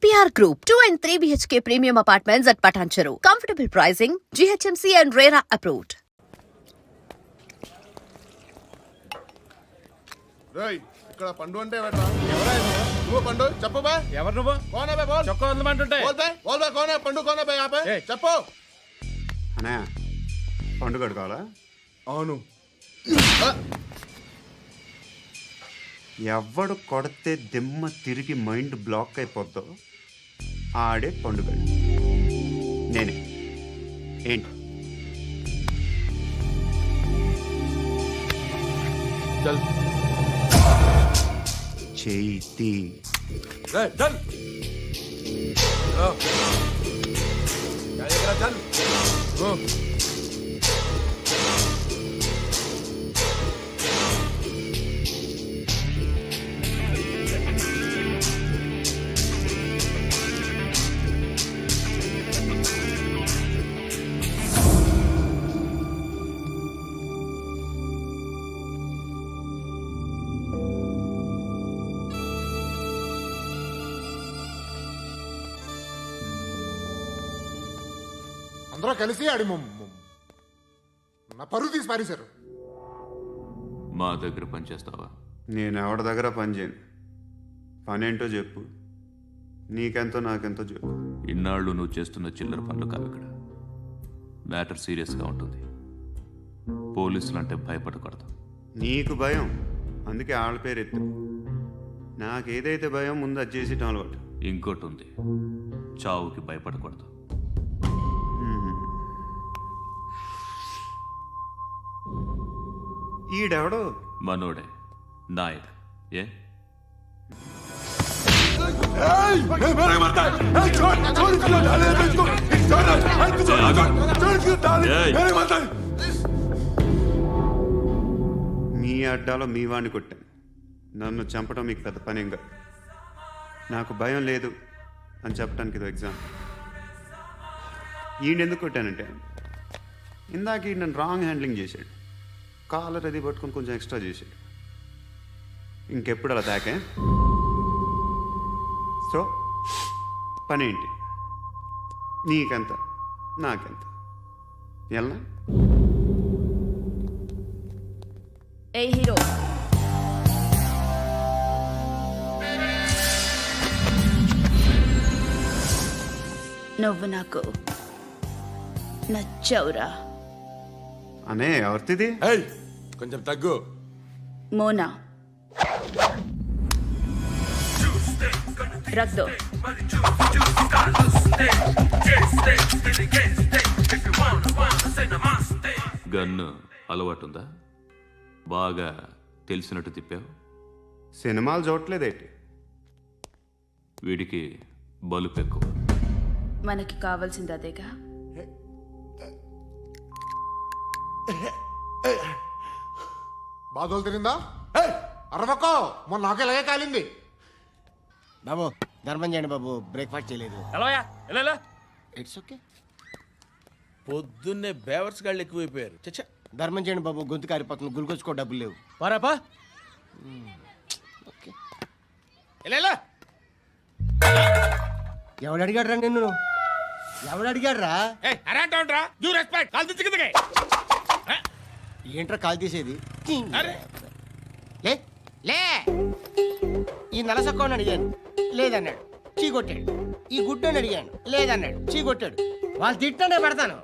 EPR Group, 2 and 3 BHK premium apartments at Patancheru. Comfortable pricing, GHMC and RERA approved. రేయ్ ఇక్కడ పండు అంటే ఎవరా? నువ్వు పండు చెప్పు బే. ఎవరు నువ్వు? కోనే బే బోల్. చొక్కా వదలమంటుంటే బోల్ బే కోనే పండు కోనే బే ఆపే. చెప్పు. అనే పండు కట్టుకోవాలా? అవును. ఎవడు కొడితే దిమ్మ తిరిగి మైండ్ బ్లాక్ అయిపోద్దో ఆడే పండుగ. నేనే. ఏంటి? చల్. చేతి రేయ్ చల్. చల్. అందరూ కలిసి ఆడి నా పరువు తీసి పారేశారు. మా దగ్గర పనిచేస్తావా? నేను ఎవరి దగ్గర పని చేయను. పని ఏంటో చెప్పు. నీకెంతో నాకెంతో చెప్పు. ఇన్నాళ్ళు నువ్వు చేస్తున్న చిల్లర పనులు కావు ఇక్కడ. మ్యాటర్ సీరియస్గా ఉంటుంది. పోలీసులు అంటే భయపడకూడదు. నీకు భయం, అందుకే ఆళ్ళ పేరు ఎత్తు. నాకేదైతే భయం ముందు అది చేసేటం అలవాటు. ఇంకోటి ఉంది, చావుకి భయపడకూడదు. ఈడెవడో మనోడే నాయక్. ఏ మీ అడ్డాలో మీ వాడిని కొట్టాను. నన్ను చంపడం మీకు పెద్ద పనేం కాదు. నాకు భయం లేదు అని చెప్పడానికి ఇది ఎగ్జామ్. ఈయనెందుకు కొట్టానంటే ఇందాక ఈ నన్ను రాంగ్ హ్యాండ్లింగ్ చేశాడు. కాలర్ అది పట్టుకొని కొంచెం ఎక్స్ట్రా చేశాడు. ఇంకెప్పుడు అలా తాకే. సో పని ఏంటి? నీకెంత నాకెంత ఎలా? ఏ హీరో, నువ్వు నాకు నచ్చవురా. అనే ఎవరిది? కొంచెం తగ్గు. మోనా రక్ దో. గన్ను అలవాటుందా? బాగా తెలిసినట్టు తిప్పావు. సినిమాలు చూడట్లేదేంటి? వీడికి బలుపు ఎక్కువ. మనకి కావాల్సింది అదేగా. బాధలు తిరిందా? అరవకో, మొన్న నాకు ఇలాగే కాలింది. బాబు ధర్మం చేయండి బాబు, బ్రేక్ఫాస్ట్ చేయలేదు. ఎలా ఇట్స్ ఓకే. పొద్దున్నే బేవర్స్ గాళ్ళు ఎక్కువైపోయారు. చచ్చా, ధర్మం చేయండి బాబు, గొంతు కారిపోతుంది, గురికొచ్చుకో డబ్బులు లేవు. పారాపా. ఓకే. ఎలా ఎవడు అడిగాడు రా నిన్ను? ఎవడు అడిగాడు రా? అరేంటరా యూ రెస్పెక్ట్ కాల్ తెచ్చి కిందకి. ఏంట్రా కాల్ తీసేది? అరే లే లే. ఈ నలసక్కని అడిగాను, లేదన్నాడు, చీ కొట్టాడు. ఈ గుడ్డని అడిగాను, లేదన్నాడు, చీ కొట్టాడు. వాళ్ళు తిట్టానే పెడతాను.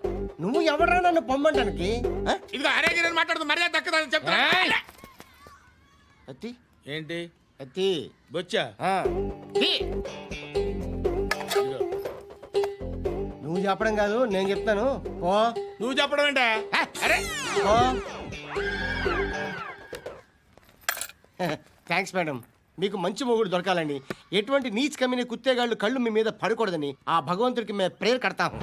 నువ్వు ఎవడరా నన్ను పొమ్మంటానికి? ఇదిగో అరే గిరని మాట్లాడుతూ మర్యాద దక్కదని చెప్తా. అత్తి ఏంటి అత్తి బొచ్చా? నువ్వు చెప్పడం కాదు, నేను చెప్తాను. ఓ నువ్వు చెప్పడం ఏంటే? అరే ఓ థ్యాంక్స్ మేడం. మీకు మంచి మొగుడు దొరకాలని, ఎటువంటి నీచ్ కమ్మిన కుత్తేగాళ్ళు కళ్ళు మీ మీద పడకూడదని ఆ భగవంతుడికి మేము ప్రేయర్ కడతాము.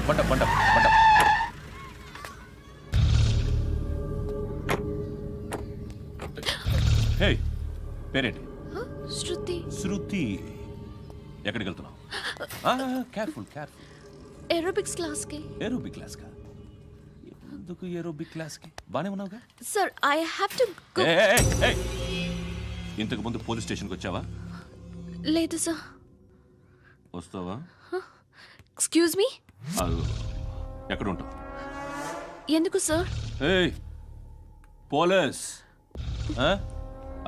పంట పంట పంట. హే, పేరేంటి? శృతి. శృతి. ఎక్కడికి వెళ్తున్నావు? Careful careful. ఏరోబిక్స్ క్లాస్ కి. ఏరోబిక్ క్లాస్ కా? ఎందుకు ఏరోబిక్ క్లాస్కి బానే ఉన్నావుగా? Sir I have to go. ఇంతకు ముందు పోలీస్ స్టేషన్కి వచ్చావా? లేదు సార్. వస్తావా? Excuse me. ఎక్కడ ఉంటావు? ఎందుకు సార్? ఏయ్ పోలీస్,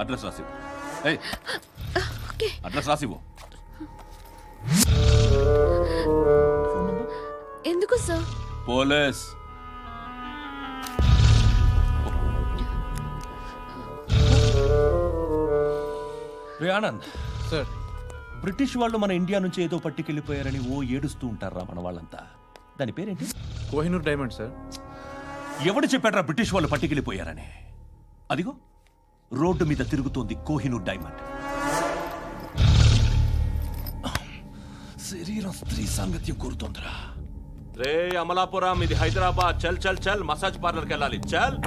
అడ్రస్ రాసివ్వు. ఏయ్ ఓకే. అడ్రస్ రాసివ్వు. ఎందుకు సార్? పోలీస్. రే ఆనంద్ సార్, బ్రిటిష్ వాళ్ళు మన ఇండియా నుంచి ఏదో పట్టుకెళ్ళిపోయారని ఓ ఏడుస్తూ ఉంటారా మన వాళ్ళంతా? దాని పేరేంటి? Kohinoor diamond sir. ఎవడు చెప్పాడ్రా బ్రిటిష్ వాళ్ళు పట్టుకెళ్ళిపోయారని? అదిగో రోడ్డు మీద తిరుగుతోంది కోహినూర్ డైమండ్. శరీరం స్త్రీ సాంగత్యం కోరుతోందిరా. రే అమలాపురం, ఇది హైదరాబాద్. చల్ చల్ చల్, మసాజ్ పార్లర్కి వెళ్ళాలి. చల్.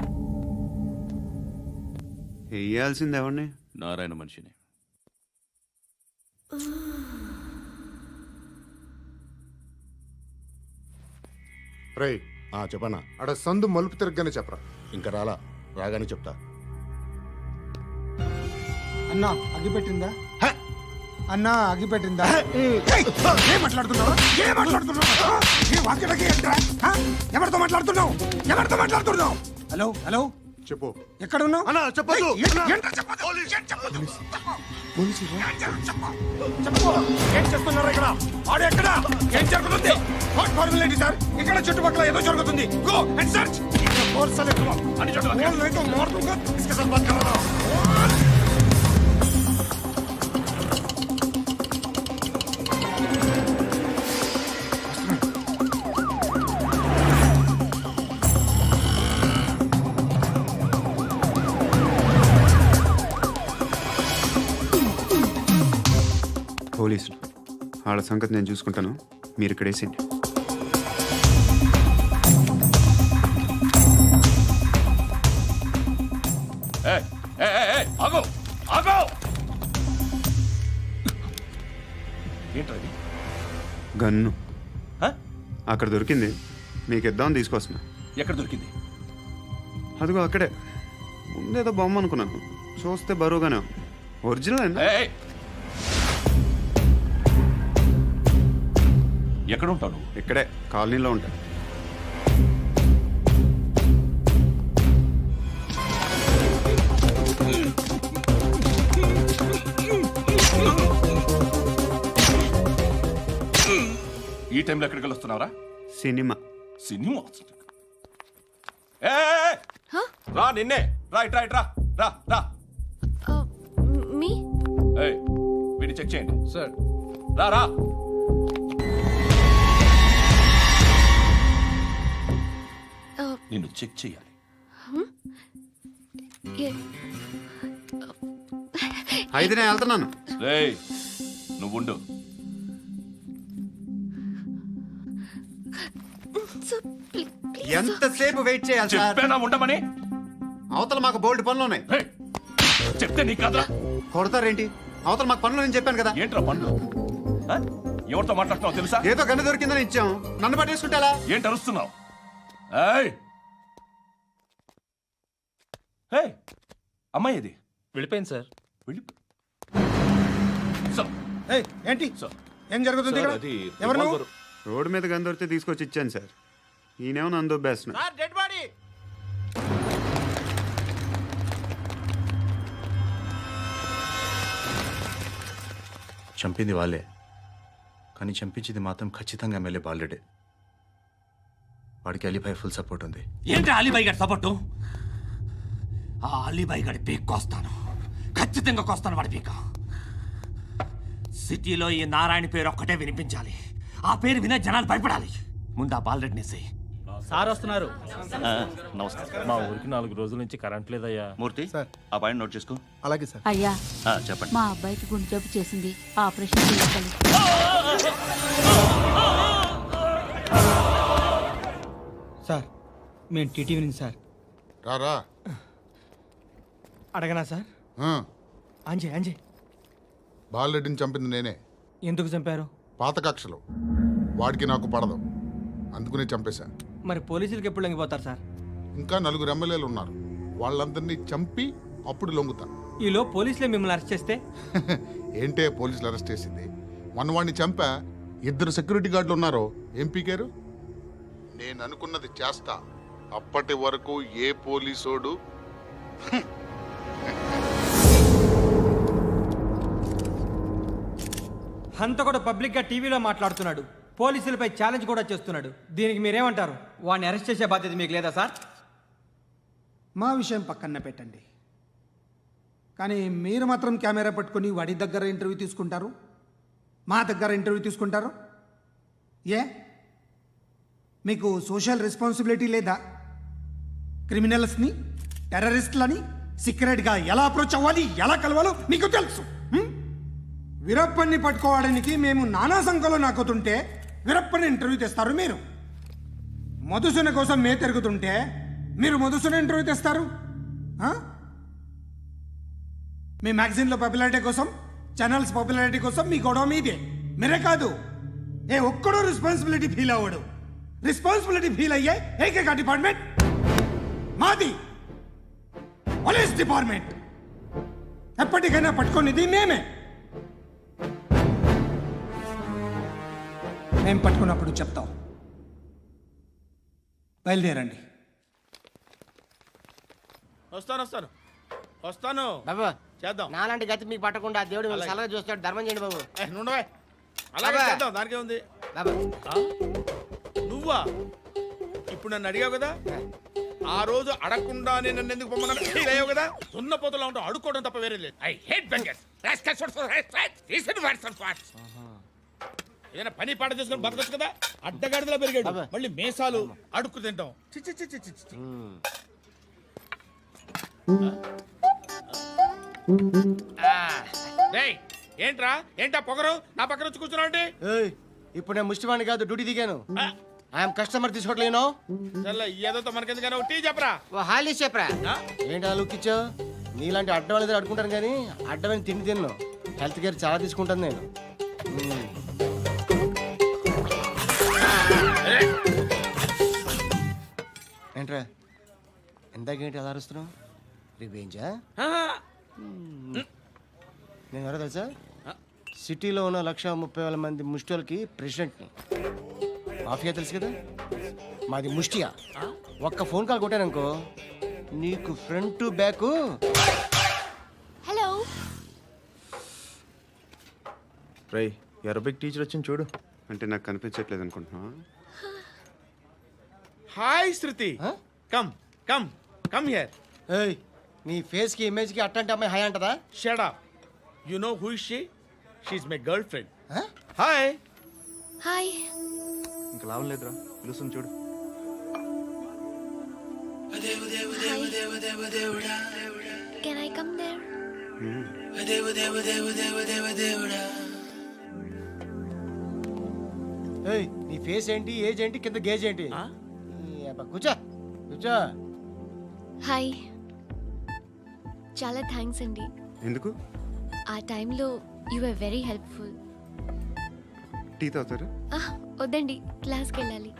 వేయాల్సింది ఎవరిని? నారాయణ మనిషిని. రేయ్ చెప్పనా, అడ సందు మలుపు తిరగగానే చెప్పరా. ఇంకా రాగానే చెప్తా. అన్నా అగిపెట్టిందా? అన్నా అగిపెట్టిందా? ఏం మాట్లాడుతున్నావు? ఎవరితో మాట్లాడుతున్నావు? హలో హలో, చెప్పు. ఎక్కడ ఉన్నావు? అన్నా చెప్పదు. ఏం చేస్తున్నారు ఇక్కడ? ఆడు ఎక్కడ? ఏం జరుగుతుంది? వాట్ ఫార్ములేంటి సార్? ఇక్కడ చుట్టుపక్కల ఏదో జరుగుతుంది. Go and search. పోలీసులు వాళ్ళ సంగతి నేను చూసుకుంటాను, మీరు ఇక్కడ వేసేయండి. ఆగో ఆగో. ఏంటది? గన్ను హ? అక్కడ దొరికింది, మీకు ఇద్దామని తీసుకొస్తున్నా. ఎక్కడ దొరికింది? అదిగో అక్కడే. ముందేదో బొమ్మ అనుకున్నాను, చూస్తే బరువుగానే ఉంది. ఒరిజినల్ అండి. ఎక్కడ ఉంటాను? ఇక్కడే కాలనీలో ఉంటా. ఈ టైంలో ఎక్కడికి వస్తున్నావురా? సినిమా. సినిమా? రా నిన్నే. రైట్ రైట్ రా రా రా. మీ వీడిని చెక్ చేయండి సార్. రా రా. నిన్ను చెక్ చేయాలి. అయితే నేను వెళ్తున్నాను. రేయ్ నువ్వుండు. ఎంతసేపు వెయిట్ చేయాలి సార్? చెప్పేనా ఉండమని? అవతల మాకు బోల్డ్ పనులు ఉన్నాయి. రేయ్, చెప్తే నీకు కాదురా. కొడతారేంటి? అవతల మాకు పనులు నేను చెప్పాను కదా. ఏంట్రా పండ్లు? ఎవరితో మాట్లాడుతున్నావు తెలుసా? ఏదో గన్ను దొరికిందని ఇచ్చాం, నన్ను పట్టేసుకుంటా. ఏంటి అరుస్తున్నావు? అమ్మాయి ఇది వెళ్ళిపోయింది సార్. వెళ్ళి ఏంటి? సార్ ఏం జరుగుతుంది ఇక్కడ? అది ఎవరు నువ్వు? రోడ్డు మీద గన్ను దొరికితే తీసుకొచ్చి ఇచ్చాను సార్. ఈయనేమో నన్ను దొబ్బేస్తున్నా. Dead body. చంపింది వాళ్ళే, కానీ చంపించింది మాత్రం ఖచ్చితంగా ఎమ్మెల్యే బాలుడే. వాడికి అలీభాయ్ ఫుల్ సపోర్ట్ ఉంది. ఏంటి అలీబాయి గారి సపోర్టు? ఆ అలీబాయి గారి పీక్ కోస్తాను, ఖచ్చితంగా కోస్తాను వాడి పీక. సిటీలో ఈ నారాయణ పేరు ఒక్కటే వినిపించాలి. ఆ పేరు వినే జనాలు భయపడాలి. ముందు ఆ బాలరెడ్డిని వేసేయ్. సార్ వస్తున్నారు. నమస్కారం. మా ఊరికి 4 రోజుల నుంచి కరెంట్ లేదయ్యా. మూర్తి ఆ పాయింట్ నోట్ చేసుకో. అలాగే సార్. అయ్యా, చెప్పండి. మా అబ్బాయికి గుండె జబ్బు చేసింది, ఆపరేషన్ చేయాలి. సార్ మేము టీటీవీ నుంచి సార్. రా. అడగనా సార్? అంజయ్ బాలరెడ్డిని చంపింది నేనే. ఎందుకు చంపారు? పాత కక్షలు. వాడికి నాకు పడదు, అందుకునే చంపేశాను. మరి పోలీసులకి ఎప్పుడు లొంగిపోతారు సార్? ఇంకా 4 ఎమ్మెల్యేలు ఉన్నారు. వాళ్ళందరినీ చంపి అప్పుడు లొంగుతా. ఈలో పోలీసులే మిమ్మల్ని అరెస్ట్ చేస్తే ఏంటే పోలీసులు అరెస్ట్ చేసింది? వాడిని చంపా. 2 సెక్యూరిటీ గార్డులు ఉన్నారో ఏం పీకారు? నేను అనుకున్నది చేస్తా. అప్పటి వరకు ఏ పోలీసోడు హంతకుడు పబ్లిక్ గా టీవీలో మాట్లాడుతున్నాడు, పోలీసులపై ఛాలెంజ్ కూడా చేస్తున్నాడు. దీనికి మీరేమంటారు? వాడిని అరెస్ట్ చేసే బాధ్యత మీకు లేదా సార్? మా విషయం పక్కన పెట్టండి, కానీ మీరు మాత్రం కెమెరా పట్టుకొని వాడి దగ్గర ఇంటర్వ్యూ తీసుకుంటారు, మా దగ్గర ఇంటర్వ్యూ తీసుకుంటారు. ఏ మీకు సోషల్ రెస్పాన్సిబిలిటీ లేదా? క్రిమినల్స్ని, టెర్రరిస్టులని సీక్రెట్గా ఎలా అప్రోచ్ అవ్వాలి, ఎలా కలవాలో మీకు తెలుసు. వీరప్పన్ని పట్టుకోవడానికి మేము నానా సంఖ్యలో నాకుతుంటే వీరప్పని ఇంటర్వ్యూ తెస్తారు మీరు. మధుసూన కోసం మే తిరుగుతుంటే మీరు మధుసూన ఇంటర్వ్యూ తెస్తారు. మీ మ్యాగజైన్లో పాపులారిటీ కోసం, ఛానల్స్ పాపులారిటీ కోసం మీ గొడవ మీదే. మీరే కాదు, ఏ ఒక్కడో రెస్పాన్సిబిలిటీ ఫీల్ అవ్వడు. రెస్పాన్సిబిలిటీ ఫీల్ అయ్యే ఏకైక డిపార్ట్మెంట్ మాది, పోలీస్ డిపార్ట్మెంట్. ఎప్పటికైనా పట్టుకునేది మేమే. మేము పట్టుకున్నప్పుడు చెప్తాం. బయలుదేరండి. వస్తాను బాబు చేద్దాం. నాలాంటి గతి మీకు పట్టకుండా దేవుడు మిమ్మల్ని సలహా చూస్తాడు. ధర్మం చేయండి బాబు. నుండవే అలాగే అబ్బా. చేద్దాం, దానికే ఉంది. బాబు నువ్వా ఇప్పుడు నన్ను అడిగావు కదా, ఆ రోజు అడగకుండానే నన్ను ఎందుకు పొమ్మన్నా ఫీల్ అయ్యావు కదా. సున్న పోతలో ఉంటావు, అడుక్కోవడం తప్ప వేరే లేదు. I hate bangers. ఏదైనా పని పాట చేసుకుని బతకొచ్చు కదా. అడ్డగాడిదలా పెరిగాడు, అబ్బా. మళ్ళీ మేసాలు అడుక్కు తింటాం. చి చి చి చి చి చి. రేయ్, ఏంటా పొగరు నా పక్కన వచ్చి కూర్చున్నావు అంటే? ఏయ్, ఇప్పుడు నేను ముష్టివాణి కాదు, డ్యూటీ దిగాను. ఐఎమ్ కస్టమర్ తీసుకోవట్లేను. ఏదో మనకెందుకైనా టీ చెప్పరా. ఓ హాలీ చెప్పరా. ఆ? ఏంటి అలా లుక్ ఇచ్చావు? నీలాంటి అడ్డం వాళ్ళ దగ్గర అడుకుంటాను కానీ అడ్డమైన తిండి తిన్ను. హెల్త్ కేర్ చాలా తీసుకుంటాను నేను. ఏంట్రా ఎందాకేంటి అలా అరుస్తున్నావు? రివేంజా? నేను ఎవరో తెలుసా? సిటీలో ఉన్న 130,000 మంది ముష్టిలకి ప్రెసిడెంట్ని. మాఫియా తెలుసు కదా, మాది ముష్టియా. ఒక్క ఫోన్ కాల్ కొట్టాననుకో నీకు ఫ్రంట్ టు బ్యాక్. హలో, రై అరబిక్ టీచర్ వచ్చింది చూడు. అంటే నాకు కనిపించట్లేదు అనుకుంటున్నా. Hi Shruti, come come come here. ఏయ్, నీ ఫేస్ కి ఇమేజ్ కి అట్లాంటి అమ్మాయి హాయ్ అంటదా? Shut up. You know who is she? She is my girlfriend. Hi. Hi. ఇంకా లాభం లేదురా, పిలుస్తుంది చూడు. Can I come there? ఏయ్, నీ ఫేస్ ఏంటి, ఏజ్ ఏంటి, కింద గేజ్ ఏంటి? ఈ అబ్బా, కూర్చో కూర్చో. హాయ్. చాలా థ్యాంక్స్ అండి. ఎందుకు? ఆ టైంలో you are very helpful. Tea తాగుతారు? వద్దండి, క్లాస్కి వెళ్ళాలి.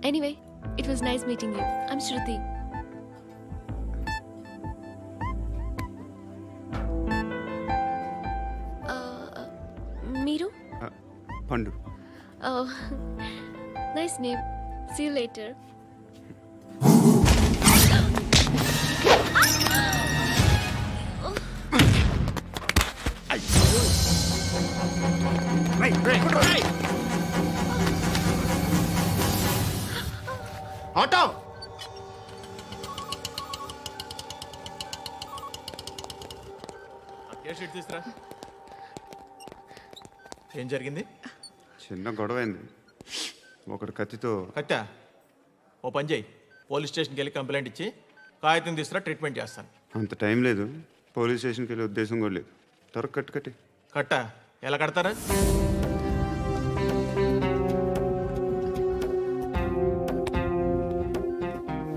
Anyway, it was nice meeting you. I'm Shruti. మీరు? Pandu. Nice name. See you later. Auto తీసురా. ఏం జరిగింది? చిన్న గొడవ అయింది. ఒకడు కత్తితో. కట్టా, ఓ పని చేయి, పోలీస్ స్టేషన్కి వెళ్ళి కంప్లైంట్ ఇచ్చి కాగితం తీసుకురా, ట్రీట్మెంట్ చేస్తాను. అంత టైం లేదు, పోలీస్ స్టేషన్కి వెళ్ళే ఉద్దేశం కూడా లేదు. త్వరగా కట్టు కట్టి. కట్టా, ఎలా కడతారా?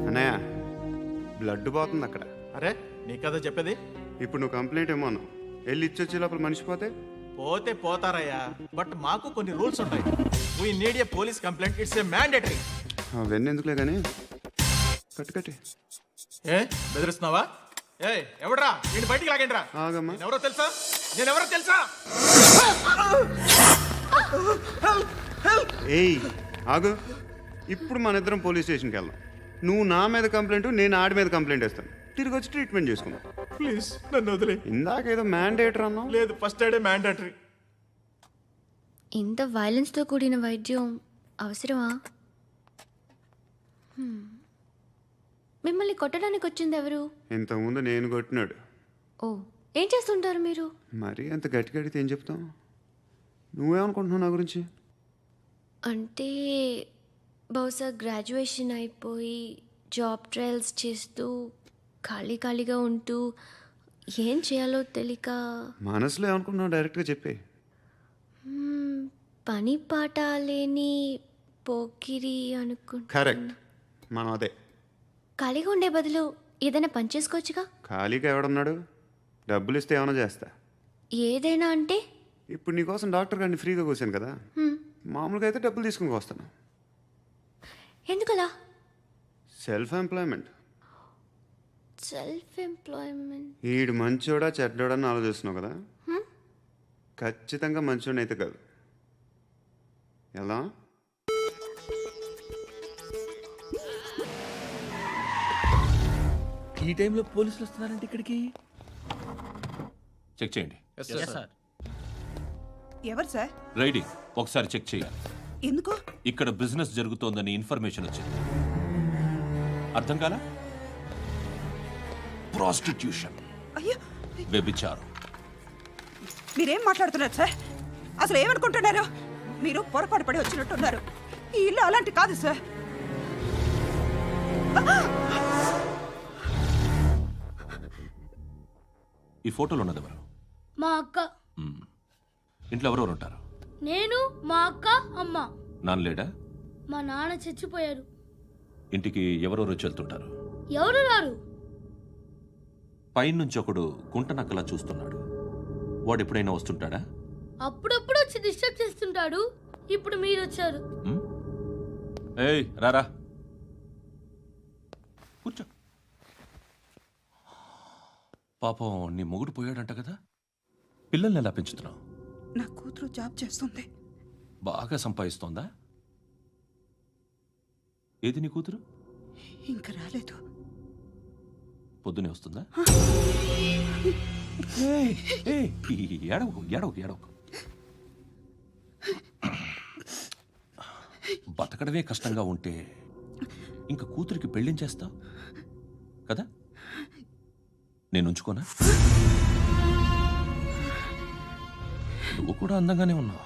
అన్నయ్య, బ్లడ్ పోతుంది అక్కడ. అరే నీ కదా చెప్పేది. ఇప్పుడు నువ్వు కంప్లైంట్ ఏమో అన్నావు, వెళ్ళి ఇచ్చొచ్చే లోపల మనిషి పోతే? పోతే పోతారయ్యా, బట్ మాకు కొన్ని రూల్స్ ఉంటాయి. We need a police complaint, it's a mandatory. అవన్నీ ఎందుకులే కానీ కట్టు. ఏ బెదిరిస్తున్నావా? ఏ ఎవడ్రా నేను బయటికి లాగండి రా. ఆగమ్మా. ఎవరో తెలుసా? నేనెవరో తెలుసా? ఏయ్ ఆగు. ఇప్పుడు మన ఇద్దరం పోలీస్ స్టేషన్కి వెళ్దాం. నువ్వు నా మీద కంప్లైంట్, నేను ఆడి మీద కంప్లైంట్ వేస్తాను. తిరిగి వచ్చి ట్రీట్మెంట్ చేసుకుందాం. ప్లీజ్ నన్ను వదిలే. ఇందాకేదో మ్యాండేటర్ అన్నావు. లేదు, ఫస్ట్ ఎయిడే మ్యాండేటరీ. ఇంత వైలెన్స్తో కూడిన వైద్యం అవసరమా? మిమ్మల్ని కొట్టడానికి వచ్చింది ఎవరు? ఇంతకుముందు నేను కొట్టినాడు. ఓ, ఏం చేస్తుంటారు మీరు? మరీ అంత గట్టిగా అడిగితే ఏం చెప్తాం? నువ్వేమనుకుంటున్నావు నా గురించి? అంటే బహుశా గ్రాడ్యుయేషన్ అయిపోయి జాబ్ ట్రయల్స్ చేస్తూ ఖాళీగా ఉంటూ ఏం చేయాలో తెలియక మనసులో ఏమనుకుంటున్నావు డైరెక్ట్గా చెప్పే. పని పాట లేని పోకిరి అనుకుంటా. కరెక్ట్, మనం అదే. ఖాళీగా ఉండే బదులు ఏదైనా పని చేసుకోవచ్చుగా. ఖాళీగా ఎవడన్నాడు? డబ్బులు ఇస్తే ఏమైనా చేస్తా. ఏదైనా అంటే? ఇప్పుడు నీకోసం డాక్టర్ గారిని ఫ్రీగా కూర్చాను కదా, మామూలుగా అయితే డబ్బులు తీసుకుని వస్తాను. ఎందుకలా? Self employment. Self employment. ఈడు మంచోడా చెడ్డోడా అని ఆలోచిస్తున్నావు కదా, ఖచ్చితంగా మంచోడని అయితే కాదు. ఎలా? ఈ టైంలో పోలీసులు వస్తున్నారంటే ఇక్కడికి. చెక్ చేయండి. ఎవరు సార్? రైడింగ్ ఒకసారి చెక్ చేయాలి. ఎందుకు? ఇక్కడ బిజినెస్ జరుగుతోందని ఇన్ఫర్మేషన్ వచ్చింది. అర్థం కాలా? ప్రాస్టిట్యూషన్, అయ్యో, వ్యభిచారం. మీరేం మాట్లాడుతున్నారు సార్? అసలు ఏమనుకుంటున్నారు? మీరు పొరపాటు పడి వచ్చినట్టున్నారు. ఈ ఇల్లు అలాంటి కాదు సార్. ఈ ఫోటోలో ఉన్నది ఎవరు? మా అక్క. ఇంట్లో ఎవరెవరు ఉంటారు? నేను, మా అక్క, అమ్మ. నాన్న లేడా? మా నాన్న చచ్చిపోయారు. ఇంటికి ఎవరెవరు వచ్చి వెళ్తుంటారు? ఎవరు రారు. పైనుంచి ఒకడు గుంట నక్కలా చూస్తున్నాడు. వాడు ఎప్పుడైనా వస్తుంటాడా? అప్పుడప్పుడు వచ్చి డిస్టర్బ్ చేస్తుంటాడు. ఇప్పుడు మీరు వచ్చారు. ఏయ్ రారా, కూర్చో. పాపం నీ మొగుడు పోయాడంట కదా, పిల్లల్ని ఎలా పెంచుతున్నావు? నా కూతురు జాబ్ చేస్తుంది. బాగా సంపాదిస్తోందా? ఏది నీ కూతురు? ఇంకా రాలేదు. పొద్దునే వస్తుందా? ఏడవకు. బతకడమే కష్టంగా ఉంటే ఇంకా కూతురికి పెళ్ళించేస్తావు కదా? నేను ఉంచుకోనా? నువ్వు కూడా అందంగానే ఉన్నావు.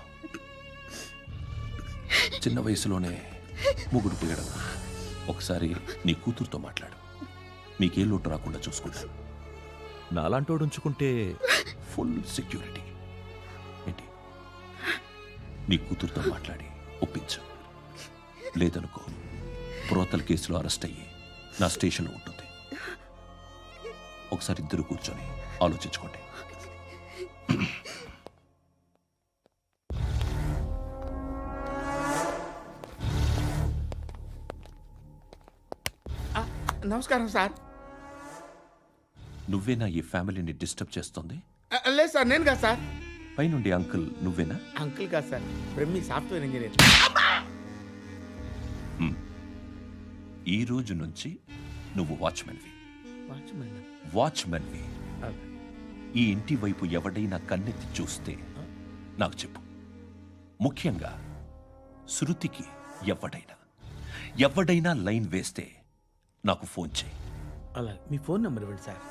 చిన్న వయసులోనే ముగ్గురు పోయడం. ఒకసారి నీ కూతురుతో మాట్లాడు. మీకే లోటు రాకుండా చూసుకుంటాను. నాలాంటోడు ఉంచుకుంటే ఫుల్ సెక్యూరిటీ. ఏంటి? నీ కూతురుతో మాట్లాడి ఒప్పించు. లేదనుకో, ప్రోతల కేసులో అరెస్ట్ అయ్యి నా స్టేషన్లో ఉంటుంది. ఒకసారి ఇద్దరు కూర్చొని ఆలోచించుకోండి. నమస్కారం సార్. నువ్వేనా ఈ ఫ్యామిలీని డిస్టర్బ్ చేస్తుంది? లేదు సార్, నేను కాదు సార్. పైనుండి అంకుల్ నువ్వేనా? అంకుల్ కాదు సార్, బ్రహ్మి సాఫ్ట్వేర్ ఇంజనీర్. ఈ రోజు నుంచి నువ్వు వాచ్మెన్వి. ఈ ఇంటి వైపు ఎవడైనా కన్నెత్తి చూస్తే నాకు చెప్పు. ముఖ్యంగా శృతికి ఎవడైనా లైన్ వేస్తే నాకు ఫోన్ చేయి. అలా మీ ఫోన్ నెంబర్ ఇవ్వండి సార్.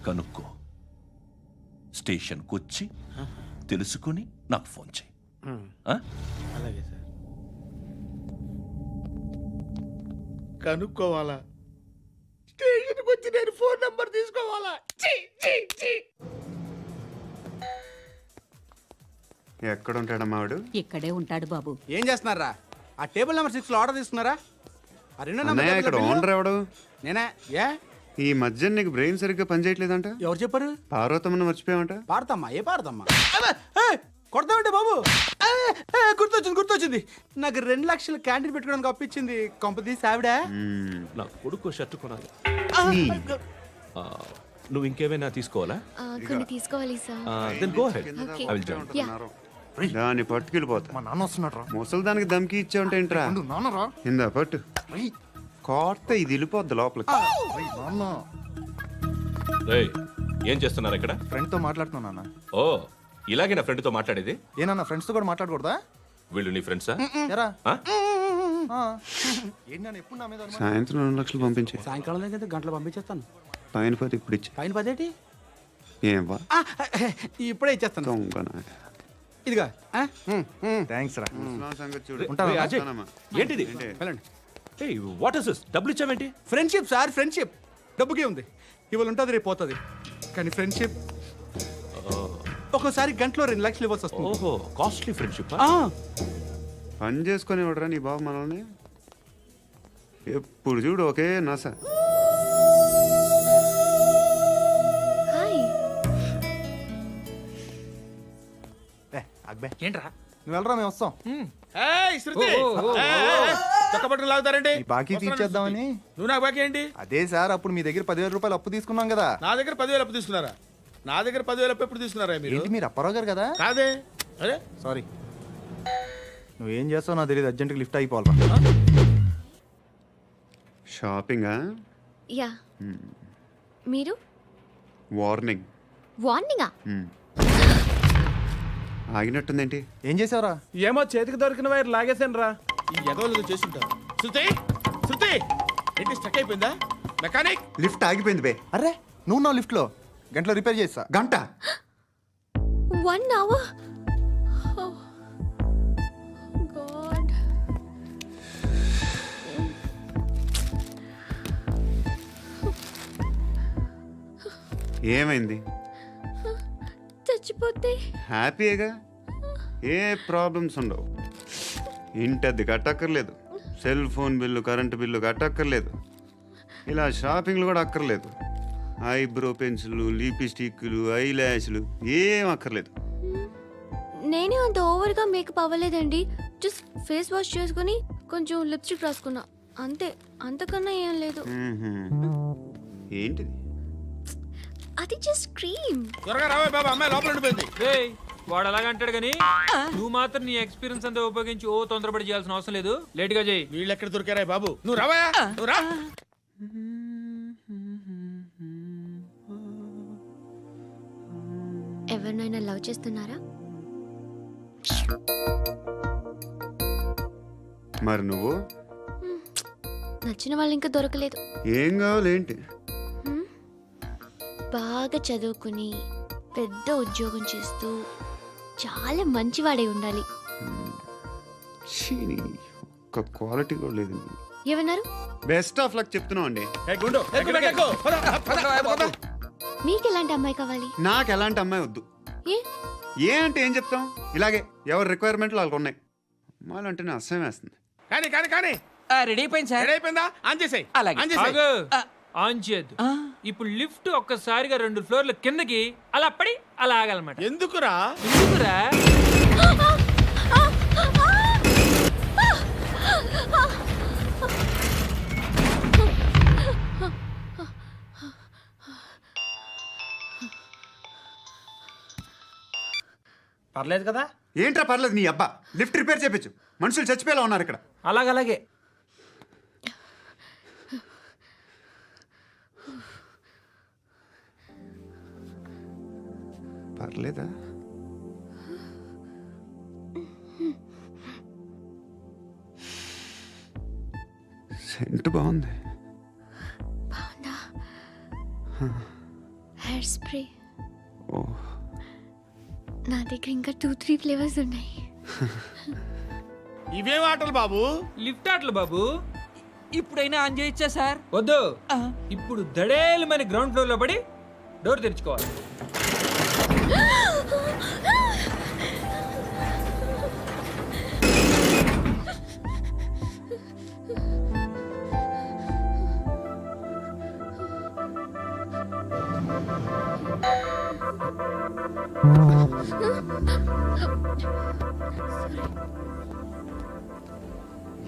కనుక్కో, స్టేషన్కి వచ్చి తెలుసుకుని నాకు ఫోన్ చేయి. అలాగే సార్. కనుక్కోవాలా? స్టేషన్కి వచ్చి నేను ఫోన్ నెంబర్ తీసుకోవాలా? ఎక్కడ ఉంటాడమ్మా వాడు? ఇక్కడే ఉంటాడు బాబు. ఏం చేస్తున్నారా? ఆ టేబుల్ నెంబర్ 6 లో ఆర్డర్ తీసుకున్నారా? ఆ రెండో అన్నయ్య, ఇక్కడ ఓనర్ ఎవడు? నేనే. ఏ ఈ మధ్య నీకు బ్రెయిన్ సరిగ్గా పనిచేయట్లేదంట. ఎవరు చెప్పారు? పార్వతమ్మను మర్చిపోయావంట. పాడతామ్మా? ఏ పాడతామ్మా? కొడతామంటే బాబు గుర్తొచ్చింది నాకు 2 లక్షలు క్యాంటీన్ పెట్టుకోవడానికి అప్పించింది కొంపతీసి ఆవిడ నా కొడుకు షర్ట్ కొనాలి నువ్వు ఇంకేమైనా తీసుకోవాలా కొన్ని తీసుకోవాలి sir then go ahead Okay. I will join దాన్ని పట్టుకెళ్ళిపోతా మా నాన్న వస్తున్నాడు రా ముసలి దానికి దమ్కి ఇచ్చావుంటే ఏంట్రా నాన్న రా ఇందా పట్టు కోర్త ఇది వెళ్ళిపోద్ది లోపలికి నాన్న రేయ్ ఏం చేస్తున్నారు ఇక్కడ ఫ్రెండ్ తో మాట్లాడుతున్నా నాన్న ఓ ఇలాగే నా ఫ్రెండ్తో మాట్లాడేది ఏనన్నా ఫ్రెండ్స్ తో కూడా మాట్లాడకూడదా వీళ్ళు నీ ఫ్రెండ్సా ఎరా ఆ? ఏంటి నాన్న ఎప్పుడు నా మీద అనుమానం? సాయంత్రం 2 లక్షలు పంపించే సాయంకాలం దగ్గర గంటలు పంపించేస్తాను పైన పోతే ఇప్పుడు ఇచ్చే పైన పదేటి ఏం వా ఇప్పుడే ఇచ్చేస్తాను దొంగనా. ఇదిగా థ్యాంక్స్ రా ముసలాం సంగతి చూడు ఉంటావా? రేయ్, అజయ్, వస్తానమ్మా. ఏంటిది వెళ్ళండి ఏయ్ వాట్ ఇస్ దిస్ డబ్బులు ఇచ్చావేంటి ఫ్రెండ్షిప్ సార్ ఫ్రెండ్షిప్ డబ్బుకే ఉంది ఇవాళ ఉంటుంది రేపు పోతుంది కానీ ఫ్రెండ్షిప్ ఒక్కోసారి గంటలో 2 లక్షలు ఇవ్వాల్సి వస్తుంది ఓహో కాస్ట్లీ ఫ్రెండ్షిప్ ఆ, పని చేసుకొని ఇవ్వడరా నీ బాబు మనల్ని ఎప్పుడు చూడు ఒకే నస హాయ్ అక్బే ఏంట్రా నువ్వు వెళ్ళరా మేము వస్తాం ఏయ్ శృతి చక్కబట్టలు లాగుతారండి ఈ బాకీ తీర్చేద్దామని నువ్వు నాకు బాకీ ఏంటి అదే సార్ అప్పుడు మీ దగ్గర 10,000 రూపాయలు అప్పు తీసుకున్నాం కదా నా దగ్గర 10,000 అప్పు తీసుకున్నారా నా దగ్గర 10,000 అప్పు ఎప్పుడు తీసుకున్నారా మీరు ఏంటి మీరు అప్పారావు గారు కదా కాదే అరే సారీ నువ్వేం చేస్తావు నాకు తెలియదు అర్జెంట్గా లిఫ్ట్ అయిపోవాలి షాపింగా యా మీరు వార్నింగ్ వార్నింగా ఆగినట్టుందేంటి ఏం చేసావురా ఏమో చేతికి దొరికిన వైర్ లాగేసాను రా ఈ ఎగవలు చేస్తుంటారు శృతి ఏంటి స్టక్ అయిపోయిందా మెకానిక్ లిఫ్ట్ ఆగిపోయింది బే అరే నువ్వు నా లిఫ్ట్లో గంటలో రిపేర్ చేస్తా గంట 1 hour గాడ్ ఏమైంది చచ్చిపోతే హ్యాపీగా ఏ ప్రాబ్లమ్స్ ఉండవు ఇంటి అద్దె కట్టక్కర్లేదు cell phone bill current bill కట్టక్కర్లేదు ఇలా షాపింగ్లు కూడా అక్కర్లేదు ఐబ్రో పెన్సిల్లు లిప్స్టిక్లు ఐ ల్యాష్లు ఏం అక్కర్లేదు నేనే అంత ఓవర్గా మేకప్ అవ్వలేదండి జస్ట్ ఫేస్ వాష్ చేసుకుని కొంచెం లిప్స్టిక్ రాసుకున్నా అంతే అంతకన్నా ఏం లేదు ఏంటిది అది జస్ట్ క్రీమ్ త్వరగా రావే బాబా అమ్మాయి లోపల ఉండిపోయింది వాడు అలాగంటాడు కానీ నువ్వు మాత్రం నీ ఎక్స్పీరియన్స్ అంతా ఉపయోగించి ఓ తొందరపడి చేయాల్సిన అవసరం లేదు లేట్ గా చేయి వీళ్ళు ఎక్కడ దొరికారా బాబు నువ్వు రావా నువ్వు రా ఎవరినైనా లవ్ చేస్తున్నారా మరి నువ్వు నచ్చిన వాళ్ళు ఇంకా దొరకలేదు ఏం కావాలి ఏంటి బాగా చదువుకుని పెద్ద ఉద్యోగం చేస్తూ చాలా మంచివాడే ఉండాలి ఛీ, నీ ఒక్క క్వాలిటీ కూడా లేదు ఏమన్నారు బెస్ట్ ఆఫ్ లక్ చెప్తున్నావు అండి గుండు ఎక్కు. పద. మీకు ఎలాంటి అమ్మాయి కావాలి నాకు ఎలాంటి అమ్మాయి వద్దు ఏ ఏ అంటే ఏం చెప్తాం ఇలాగే ఎవరి రిక్వైర్మెంట్లు వాళ్ళకు ఉన్నాయి అమ్మాయిలు అంటేనే అసహ్యం వేస్తుంది కానీ రెడీ అయిపోయింది రెడీ అయిపోయిందా ఆన్ చేసేయ్ ఆన్ చేసేయ్ ఆగు. ఆన్ చేయద్దు ఇప్పుడు లిఫ్ట్ ఒక్కసారిగా 2 ఫ్లోర్ల కిందకి అలా పడి అలా ఆగాలన్నమాట ఎందుకురా ఎందుకురా పర్లేదు కదా ఏంట్రా పర్లేదు నీ అబ్బా లిఫ్ట్ రిపేర్ చేపించు మనుషులు చచ్చిపోయేలా ఉన్నారు ఇక్కడ అలాగే పర్లేదా సెంట్ బాగుంది బాగుందా హెయిర్ స్ప్రే ఓ నా దగ్గర ఇంకా 2-3 ఫ్లేవర్స్ ఉన్నాయి ఇవేం ఆటలు బాబు లిఫ్ట్ ఆటలు బాబు ఇప్పుడైనా ఆన్ చేయొచ్చా సార్ వద్దు ఇప్పుడు దడేలమైన గ్రౌండ్ ఫ్లోర్ లో పడి డోర్ తెరుచుకోవాలి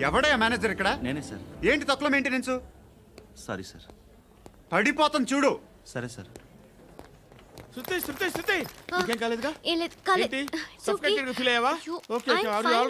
ఎవడయ్యా మేనేజర్ ఇక్కడ? నేనే సార్. ఏంటి తక్కువ మెయింటెనెన్స్? Sorry sir. పడిపోతాం చూడు. సరే సార్. శృతి ఇంకేం కాలేదుగా? ఏం లేదు, కాలేదు. ఏంటి? It's okay. Suffocated గా feel అయ్యావా? అయ్యో, Okay, I'm are you fine. all right?